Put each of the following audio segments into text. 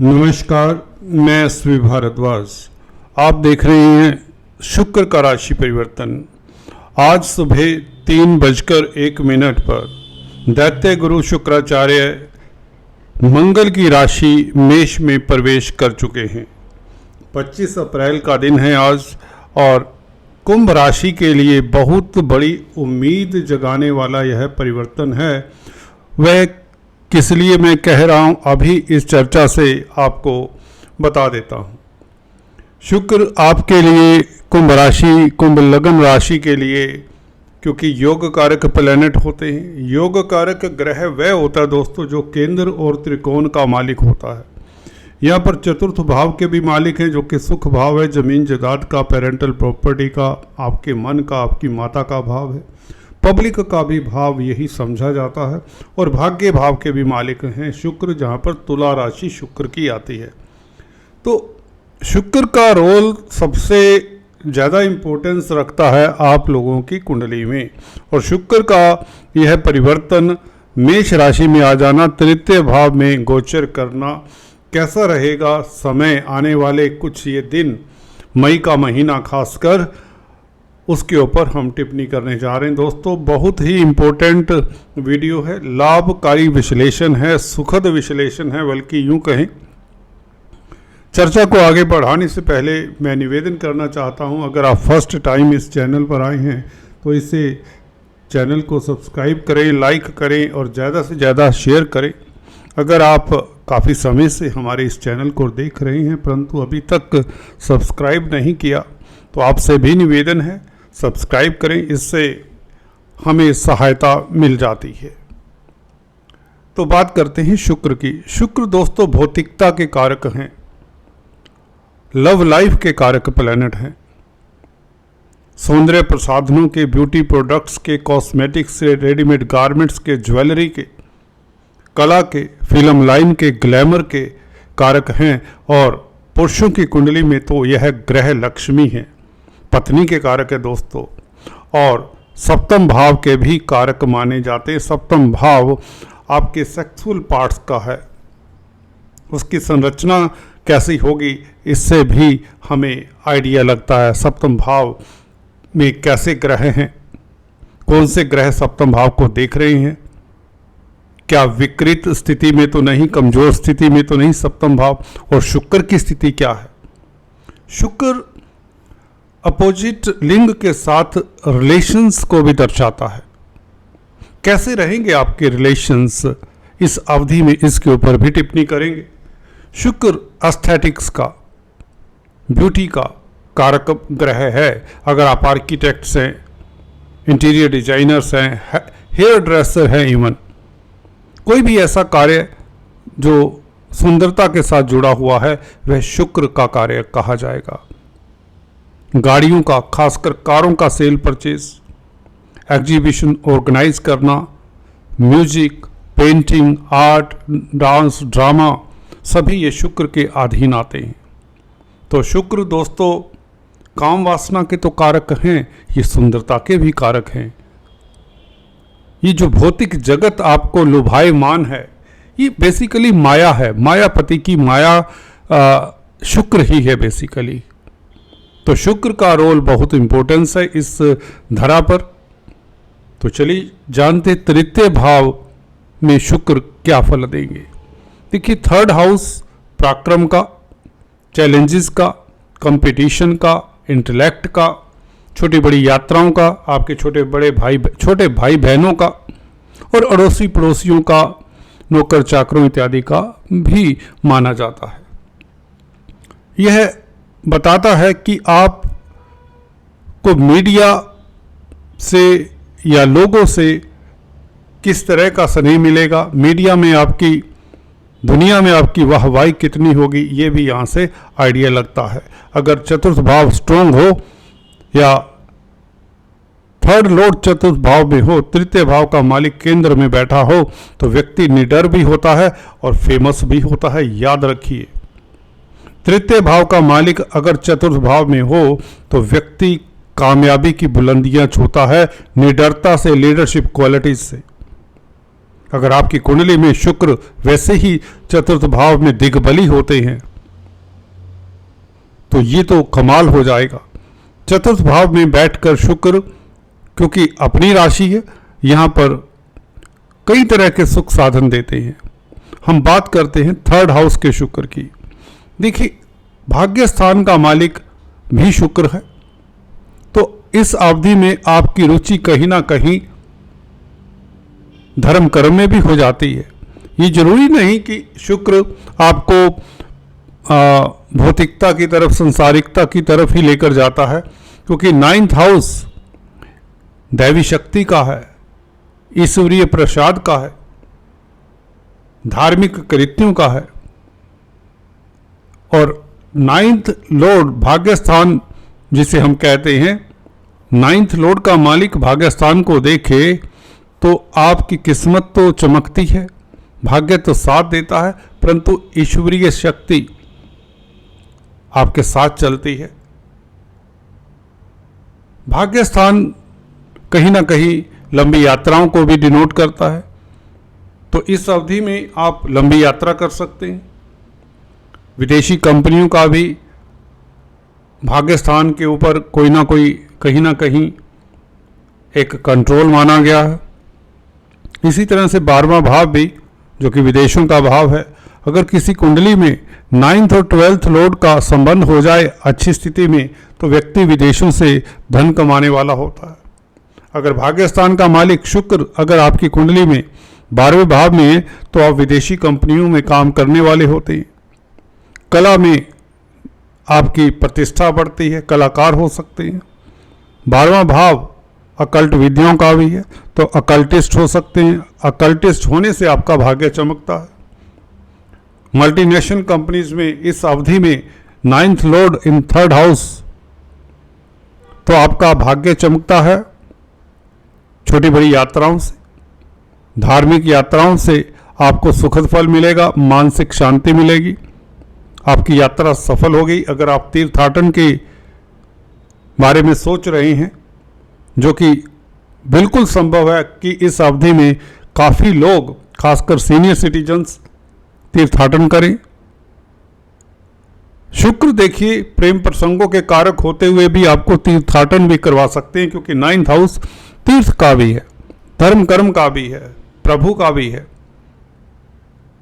नमस्कार, मैं एसवी भारद्वाज। आप देख रहे हैं शुक्र का राशि परिवर्तन। आज सुबह 3:01 पर दैत्य गुरु शुक्राचार्य मंगल की राशि मेष में प्रवेश कर चुके हैं। 25 अप्रैल का दिन है आज, और कुंभ राशि के लिए बहुत बड़ी उम्मीद जगाने वाला यह परिवर्तन है। वह किस लिए मैं कह रहा हूं, अभी इस चर्चा से आपको बता देता हूं। शुक्र आपके लिए कुंभ राशि, कुंभ लग्न राशि के लिए, क्योंकि योग कारक प्लैनेट होते हैं। योग कारक ग्रह वह होता है दोस्तों जो केंद्र और त्रिकोण का मालिक होता है। यहाँ पर चतुर्थ भाव के भी मालिक हैं, जो कि सुख भाव है, जमीन जायदाद का, पेरेंटल प्रॉपर्टी का, आपके मन का, आपकी माता का भाव है। पब्लिक का भी भाव यही समझा जाता है। और भाग्य भाव के भी मालिक हैं शुक्र, जहाँ पर तुला राशि शुक्र की आती है। तो शुक्र का रोल सबसे ज़्यादा इम्पोर्टेंस रखता है आप लोगों की कुंडली में। और शुक्र का यह परिवर्तन मेष राशि में आ जाना, तृतीय भाव में गोचर करना, कैसा रहेगा समय आने वाले कुछ ये दिन, मई का महीना खासकर, उसके ऊपर हम टिप्पणी करने जा रहे हैं दोस्तों। बहुत ही इम्पोर्टेंट वीडियो है, लाभकारी विश्लेषण है, सुखद विश्लेषण है, बल्कि यूं कहें। चर्चा को आगे बढ़ाने से पहले मैं निवेदन करना चाहता हूं, अगर आप फर्स्ट टाइम इस चैनल पर आए हैं तो इसे चैनल को सब्सक्राइब करें, लाइक करें और ज़्यादा से ज़्यादा शेयर करें। अगर आप काफ़ी समय से हमारे इस चैनल को देख रहे हैं परंतु अभी तक सब्सक्राइब नहीं किया, तो आपसे भी निवेदन है सब्सक्राइब करें, इससे हमें सहायता मिल जाती है। तो बात करते हैं शुक्र की। शुक्र दोस्तों भौतिकता के कारक हैं, लव लाइफ के कारक प्लैनेट हैं, सौंदर्य प्रसाधनों के, ब्यूटी प्रोडक्ट्स के, कॉस्मेटिक्स के, रेडीमेड गारमेंट्स के, ज्वेलरी के, कला के, फिल्म लाइन के, ग्लैमर के कारक हैं। और पुरुषों की कुंडली में तो यह ग्रह लक्ष्मी है, पत्नी के कारक है दोस्तों। और सप्तम भाव के भी कारक माने जाते हैं। सप्तम भाव आपके सेक्सुअल पार्ट्स का है, उसकी संरचना कैसी होगी इससे भी हमें आइडिया लगता है। सप्तम भाव में कैसे ग्रह हैं, कौन से ग्रह सप्तम भाव को देख रहे हैं, क्या विकृत स्थिति में तो नहीं, कमजोर स्थिति में तो नहीं सप्तम भाव, और शुक्र की स्थिति क्या है। शुक्र अपोजिट लिंग के साथ रिलेशंस को भी दर्शाता है। कैसे रहेंगे आपके रिलेशंस इस अवधि में, इसके ऊपर भी टिप्पणी करेंगे। शुक्र एस्थेटिक्स का, ब्यूटी का कारक ग्रह है। अगर आप आर्किटेक्ट्स हैं, इंटीरियर डिजाइनर्स हैं, हेयर ड्रेसर हैं, इवन कोई भी ऐसा कार्य जो सुंदरता के साथ जुड़ा हुआ है, वह शुक्र का कार्य कहा जाएगा। गाड़ियों का, खासकर कारों का सेल परचेज, एग्जीबिशन ऑर्गेनाइज करना, music, painting, art, dance, drama, सभी ये शुक्र के अधीन आते हैं। तो शुक्र दोस्तों काम वासना के तो कारक हैं, ये सुंदरता के भी कारक हैं। ये जो भौतिक जगत आपको लुभायमान है, ये बेसिकली माया है, मायापति की माया शुक्र ही है बेसिकली। तो शुक्र का रोल बहुत इंपॉर्टेंस है इस धरा पर। तो चलिए जानते तृतीय भाव में शुक्र क्या फल देंगे। देखिए, थर्ड हाउस पराक्रम का, चैलेंजेस का, कंपटीशन का, इंटेलेक्ट का, छोटी बड़ी यात्राओं का, आपके छोटे भाई बहनों का, और अड़ोसी पड़ोसियों का, नौकर चाकरों इत्यादि का भी माना जाता है। यह बताता है कि आप को मीडिया से या लोगों से किस तरह का स्नेह मिलेगा, मीडिया में आपकी, दुनिया में आपकी वाहवाही कितनी होगी, ये भी यहाँ से आइडिया लगता है। अगर चतुर्थ भाव स्ट्रोंग हो या थर्ड लॉर्ड चतुर्थ भाव में हो, तृतीय भाव का मालिक केंद्र में बैठा हो, तो व्यक्ति निडर भी होता है और फेमस भी होता है। याद रखिए, तृतीय भाव का मालिक अगर चतुर्थ भाव में हो तो व्यक्ति कामयाबी की बुलंदियां छूता है, निडरता से, लीडरशिप क्वालिटीज से। अगर आपकी कुंडली में शुक्र वैसे ही चतुर्थ भाव में दिग्बली होते हैं तो ये तो कमाल हो जाएगा। चतुर्थ भाव में बैठकर शुक्र, क्योंकि अपनी राशि है, यहाँ पर कई तरह के सुख साधन देते हैं। हम बात करते हैं थर्ड हाउस के शुक्र की। देखिए, भाग्य स्थान का मालिक भी शुक्र है, तो इस अवधि में आपकी रुचि कहीं ना कहीं धर्म कर्म में भी हो जाती है। ये जरूरी नहीं कि शुक्र आपको भौतिकता की तरफ, संसारिकता की तरफ ही लेकर जाता है, क्योंकि 9th हाउस दैवी शक्ति का है, ईश्वरीय प्रसाद का है, धार्मिक कृत्यों का है। और 9th लॉर्ड भाग्यस्थान जिसे हम कहते हैं, 9th लॉर्ड का मालिक भाग्यस्थान को देखे तो आपकी किस्मत तो चमकती है, भाग्य तो साथ देता है, परंतु ईश्वरीय शक्ति आपके साथ चलती है। भाग्य स्थान कहीं ना कहीं लंबी यात्राओं को भी डिनोट करता है, तो इस अवधि में आप लंबी यात्रा कर सकते हैं। विदेशी कंपनियों का भी भाग्य स्थान के ऊपर कोई ना कोई कहीं ना कहीं एक कंट्रोल माना गया है। इसी तरह से 12वां भाव भी, जो कि विदेशों का भाव है, अगर किसी कुंडली में 9th और 12th लॉर्ड का संबंध हो जाए अच्छी स्थिति में, तो व्यक्ति विदेशों से धन कमाने वाला होता है। अगर भाग्यस्थान का मालिक शुक्र अगर आपकी कुंडली में 12वें भाव में है, तो आप विदेशी कंपनियों में काम करने वाले होते हैं। कला में आपकी प्रतिष्ठा बढ़ती है, कलाकार हो सकते हैं। 12वां भाव अकल्ट विद्याओं का भी है, तो अकल्टिस्ट हो सकते हैं। अकल्टिस्ट होने से आपका भाग्य चमकता है। मल्टीनेशनल कंपनीज में इस अवधि में 9th लॉर्ड इन 3rd हाउस, तो आपका भाग्य चमकता है। छोटी बड़ी यात्राओं से, धार्मिक यात्राओं से आपको सुखद फल मिलेगा, मानसिक शांति मिलेगी, आपकी यात्रा सफल होगी। अगर आप तीर्थाटन के बारे में सोच रहे हैं, जो कि बिल्कुल संभव है कि इस अवधि में काफ़ी लोग, खासकर सीनियर सिटीजन्स, तीर्थाटन करें। शुक्र देखिए प्रेम प्रसंगों के कारक होते हुए भी आपको तीर्थाटन भी करवा सकते हैं, क्योंकि 9th हाउस तीर्थ का भी है, धर्म कर्म का भी है, प्रभु का भी है।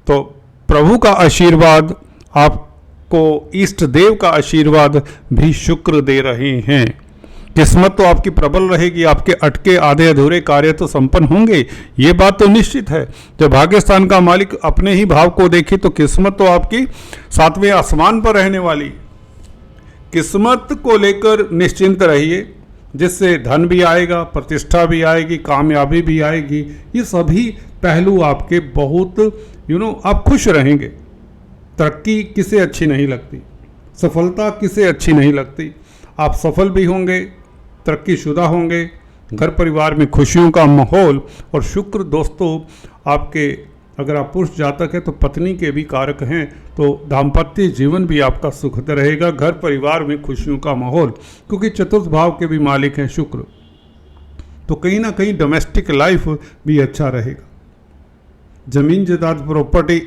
तो प्रभु का आशीर्वाद, आपको इष्ट देव का आशीर्वाद भी शुक्र दे रहे हैं। किस्मत तो आपकी प्रबल रहेगी, आपके अटके आधे अधूरे कार्य तो संपन्न होंगे, ये बात तो निश्चित है। जब भाग्यस्थान का मालिक अपने ही भाव को देखे तो किस्मत तो आपकी 7वें आसमान पर रहने वाली। किस्मत को लेकर निश्चिंत रहिए, जिससे धन भी आएगा, प्रतिष्ठा भी आएगी, कामयाबी भी आएगी। ये सभी पहलू आपके बहुत आप खुश रहेंगे। तरक्की किसे अच्छी नहीं लगती, सफलता किसे अच्छी नहीं लगती। आप सफल भी होंगे, तरक्कीशुदा होंगे, घर परिवार में खुशियों का माहौल। और शुक्र दोस्तों आपके, अगर आप पुरुष जातक है तो पत्नी के भी कारक हैं, तो दाम्पत्य जीवन भी आपका सुखद रहेगा, घर परिवार में खुशियों का माहौल, क्योंकि चतुर्थ भाव के भी मालिक हैं शुक्र। तो कहीं ना कहीं डोमेस्टिक लाइफ भी अच्छा रहेगा। जमीन जायदाद, प्रॉपर्टी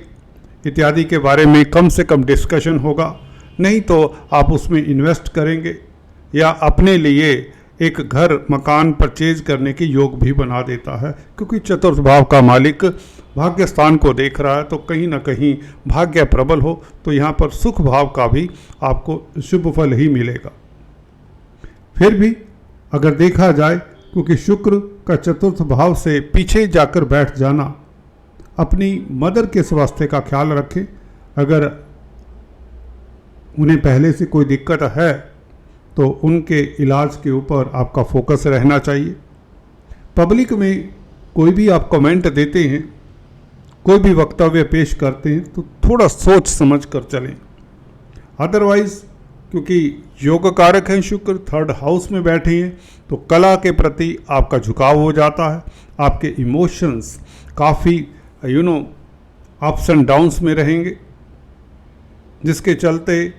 इत्यादि के बारे में कम से कम डिस्कशन होगा, नहीं तो आप उसमें इन्वेस्ट करेंगे या अपने लिए एक घर मकान परचेज करने की योग भी बना देता है, क्योंकि चतुर्थ भाव का मालिक भाग्य स्थान को देख रहा है। तो कहीं ना कहीं भाग्य प्रबल हो तो यहाँ पर सुख भाव का भी आपको शुभ फल ही मिलेगा। फिर भी अगर देखा जाए, क्योंकि शुक्र का चतुर्थ भाव से पीछे जाकर बैठ जाना, अपनी मदर के स्वास्थ्य का ख्याल रखें। अगर उन्हें पहले से कोई दिक्कत है तो उनके इलाज के ऊपर आपका फोकस रहना चाहिए। पब्लिक में कोई भी आप कमेंट देते हैं, कोई भी वक्तव्य पेश करते हैं, तो थोड़ा सोच समझ कर चलें। अदरवाइज, क्योंकि योग कारक हैं शुक्र, 3rd हाउस में बैठे हैं, तो कला के प्रति आपका झुकाव हो जाता है। आपके इमोशंस काफ़ी अप्स एंड डाउन्स में रहेंगे, जिसके चलते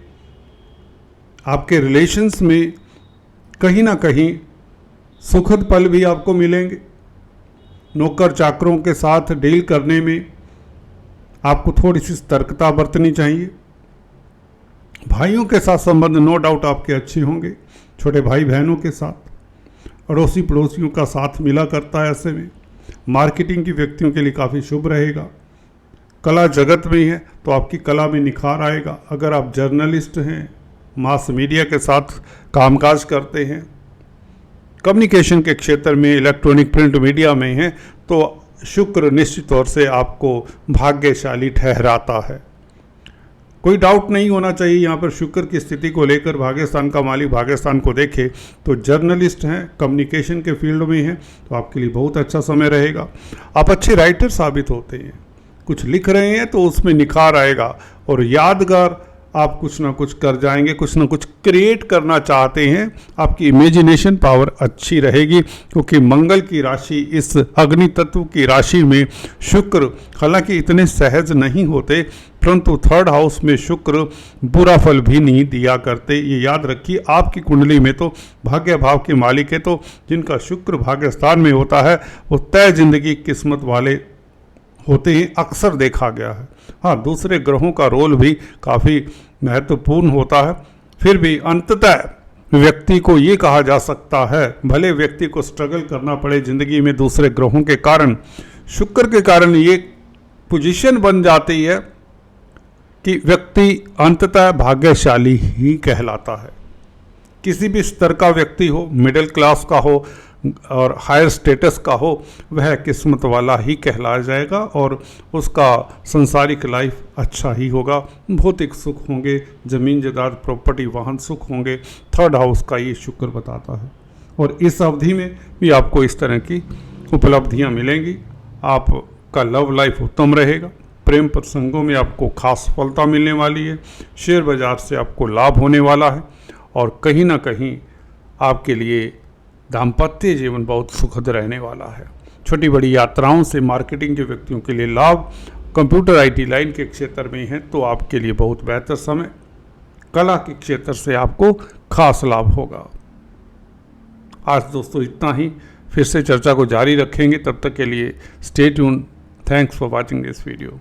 आपके रिलेशंस में कहीं ना कहीं सुखद पल भी आपको मिलेंगे। नौकर चाकरों के साथ डील करने में आपको थोड़ी सी सतर्कता बरतनी चाहिए। भाइयों के साथ संबंध नो डाउट आपके अच्छे होंगे। छोटे भाई बहनों के साथ, अड़ोसी पड़ोसियों का साथ मिला करता है। ऐसे में मार्केटिंग की व्यक्तियों के लिए काफ़ी शुभ रहेगा। कला जगत में है तो आपकी कला में निखार आएगा। अगर आप जर्नलिस्ट हैं, मास मीडिया के साथ कामकाज करते हैं, कम्युनिकेशन के क्षेत्र में, इलेक्ट्रॉनिक प्रिंट मीडिया में हैं, तो शुक्र निश्चित तौर से आपको भाग्यशाली ठहराता है। कोई डाउट नहीं होना चाहिए यहाँ पर शुक्र की स्थिति को लेकर। भाग्यस्थान का मालिक भाग्यस्थान को देखे तो जर्नलिस्ट हैं, कम्युनिकेशन के फील्ड में हैं, तो आपके लिए बहुत अच्छा समय रहेगा। आप अच्छे राइटर साबित होते हैं, कुछ लिख रहे हैं तो उसमें निखार आएगा और यादगार आप कुछ ना कुछ कर जाएंगे, कुछ ना कुछ क्रिएट करना चाहते हैं। आपकी इमेजिनेशन पावर अच्छी रहेगी क्योंकि मंगल की राशि, इस अग्नि तत्व की राशि में शुक्र हालांकि इतने सहज नहीं होते, परंतु थर्ड हाउस में शुक्र बुरा फल भी नहीं दिया करते। ये याद रखिए। आपकी कुंडली में तो भाग्य भाव के मालिक है, तो जिनका शुक्र भाग्य स्थान में होता है वो तय जिंदगी किस्मत वाले होते हैं, अक्सर देखा गया है। हाँ, दूसरे ग्रहों का रोल भी काफ़ी महत्वपूर्ण होता है। फिर भी अंततः व्यक्ति को ये कहा जा सकता है, भले व्यक्ति को स्ट्रगल करना पड़े ज़िंदगी में दूसरे ग्रहों के कारण, शुक्र के कारण ये पोजीशन बन जाती है कि व्यक्ति अंततः भाग्यशाली ही कहलाता है। किसी भी स्तर का व्यक्ति हो, मिडिल क्लास का हो और हायर स्टेटस का हो, वह किस्मत वाला ही कहलाया जाएगा और उसका संसारिक लाइफ अच्छा ही होगा। भौतिक सुख होंगे, ज़मीन जायदाद प्रॉपर्टी वाहन सुख होंगे। थर्ड हाउस का ये शुक्र बताता है और इस अवधि में भी आपको इस तरह की उपलब्धियां मिलेंगी। आपका लव लाइफ उत्तम रहेगा। प्रेम प्रसंगों में आपको खास सफलता मिलने वाली है। शेयर बाजार से आपको लाभ होने वाला है और कहीं ना कहीं आपके लिए दाम्पत्य जीवन बहुत सुखद रहने वाला है। छोटी बड़ी यात्राओं से मार्केटिंग के व्यक्तियों के लिए लाभ, कंप्यूटर आईटी लाइन के क्षेत्र में है तो आपके लिए बहुत बेहतर समय। कला के क्षेत्र से आपको खास लाभ होगा। आज दोस्तों इतना ही, फिर से चर्चा को जारी रखेंगे। तब तक के लिए stay tune. Thanks for watching this video.